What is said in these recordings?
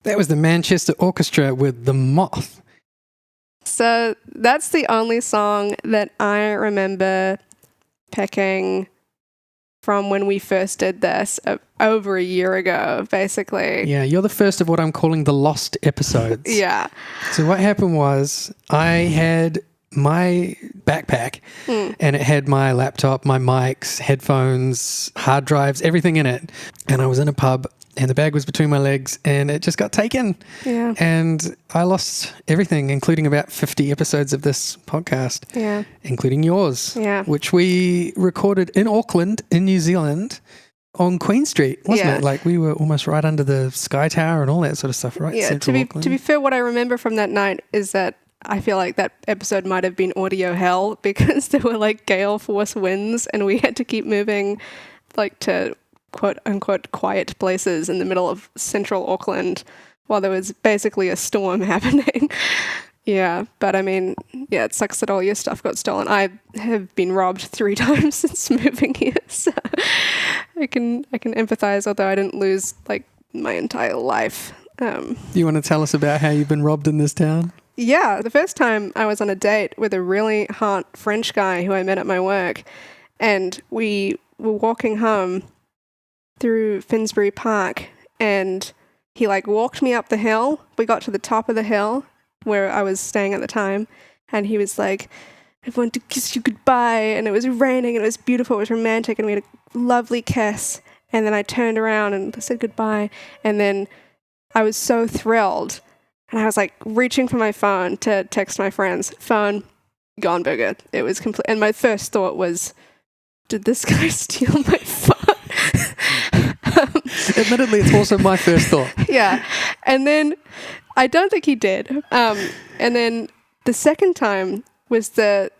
That was the Manchester Orchestra with The Moth. So that's the only song that I remember picking from when we first did this over a year ago, basically. Yeah, you're the first of what I'm calling the lost episodes. Yeah. So what happened was I had my backpack and it had my laptop, my mics, headphones, hard drives, everything in it. And I was in a pub and the bag was between my legs and it just got taken. Yeah. And I lost everything, including about 50 episodes of this podcast. Yeah. Including yours. Yeah. Which we recorded in Auckland, in New Zealand, on Queen Street, wasn't it? Like we were almost right under the Sky Tower and all that sort of stuff, right? Yeah, Central Auckland. to be fair, what I remember from that night is that I feel like that episode might have been audio hell because there were like gale force winds and we had to keep moving like to quote unquote quiet places in the middle of central Auckland while there was basically a storm happening. Yeah, but I mean, yeah, it sucks that all your stuff got stolen. I have been robbed 3 times since moving here, so I can empathize, although I didn't lose like my entire life. You want to tell us about how you've been robbed in this town? Yeah, the first time I was on a date with a really hot French guy who I met at my work, and we were walking home through Finsbury Park, and he like walked me up the hill. We got to the top of the hill where I was staying at the time, and he was like, I want to kiss you goodbye, and it was raining, and it was beautiful, it was romantic, and we had a lovely kiss, and then I turned around and said goodbye, and then I was so thrilled. And I was like reaching for my phone to text my friends. Phone, gone booger. It was complete. And my first thought was, did this guy steal my phone? Admittedly, it's also my first thought. Yeah. And then I don't think he did. And then the second time was the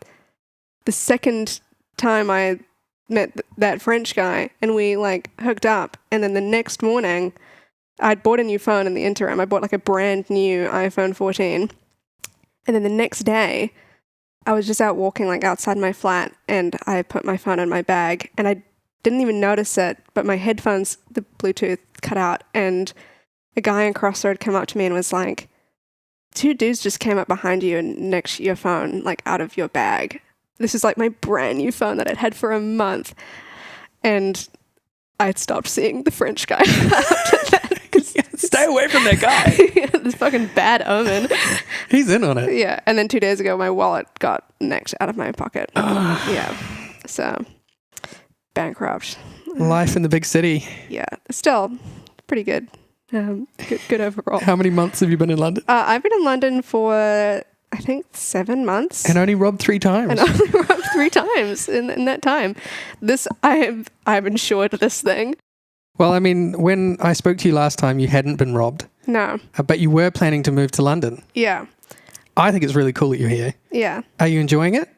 second time I met that French guy and we like hooked up. And then the next morning, I'd bought a new phone in the interim. I bought like a brand new iPhone 14. And then the next day, I was just out walking like outside my flat and I put my phone in my bag and I didn't even notice it, but my headphones, the Bluetooth cut out and a guy in Crossroad came up to me and was like, 2 dudes just came up behind you and nicked your phone like out of your bag. This is like my brand new phone that I'd had for a month. And I'd stopped seeing the French guy after that. Stay away from that guy. Yeah, this fucking bad omen. He's in on it. Yeah, and then 2 days ago, my wallet got nicked out of my pocket. Yeah, so bankrupt. Life in the big city. Yeah, still pretty good. Good overall. How many months have you been in London? I've been in London for, I think, 7 months. And only robbed 3 times. And only robbed 3 times in that time. I've insured this thing. Well, I mean, when I spoke to you last time, you hadn't been robbed. No. But you were planning to move to London. Yeah. I think it's really cool that you're here. Yeah. Are you enjoying it,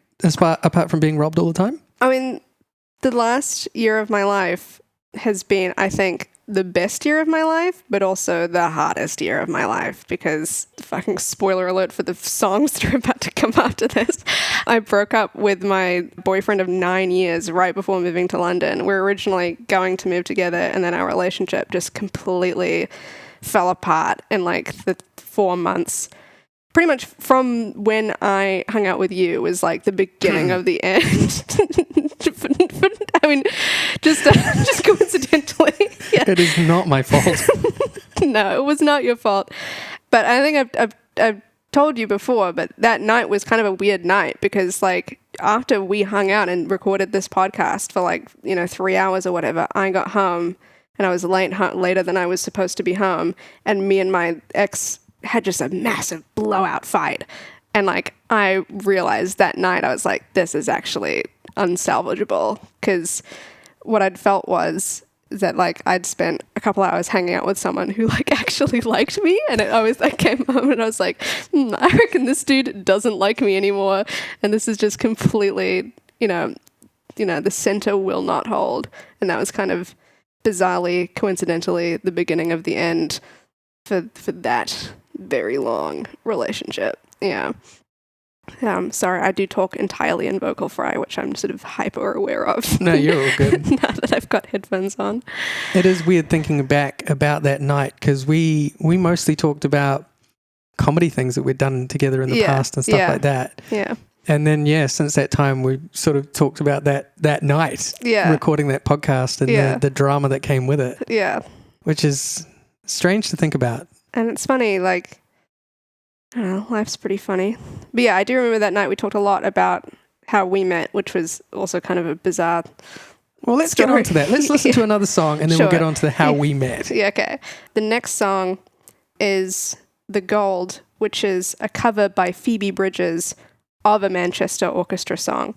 apart from being robbed all the time? I mean, the last year of my life has been, I think, the best year of my life, but also the hardest year of my life because, fucking spoiler alert for the songs that are about to come after this, I broke up with my boyfriend of 9 years right before moving to London. We were originally going to move together and then our relationship just completely fell apart in like the 4 months. Pretty much from when I hung out with you was like the beginning of the end. I mean, just coincidentally. Yeah. It is not my fault. No, it was not your fault. But I think I've told you before, but that night was kind of a weird night because like after we hung out and recorded this podcast for like, 3 hours or whatever, I got home and I was later than I was supposed to be home. And me and my ex had just a massive blowout fight. And like, I realized that night, I was like, this is actually unsalvageable. Because what I'd felt was that like I'd spent a couple hours hanging out with someone who like actually liked me. And I came home and I was like, I reckon this dude doesn't like me anymore. And this is just completely, the center will not hold. And that was kind of bizarrely, coincidentally, the beginning of the end for that very long relationship. Yeah. Sorry, I do talk entirely in vocal fry, which I'm sort of hyper aware of. No, you're all good. Now that I've got headphones on. It is weird thinking back about that night because we mostly talked about comedy things that we'd done together in the past and stuff like that. Yeah. And then, since that time, we sort of talked about that night, recording that podcast and the drama that came with it. Yeah. Which is strange to think about. And it's funny, like, I don't know, life's pretty funny. But yeah, I do remember that night we talked a lot about how we met, which was also kind of a bizarre Well, let's story. get on to that. Let's listen to another song and then we'll get on to how we met. Yeah, okay. The next song is The Gold, which is a cover by Phoebe Bridgers of a Manchester Orchestra song.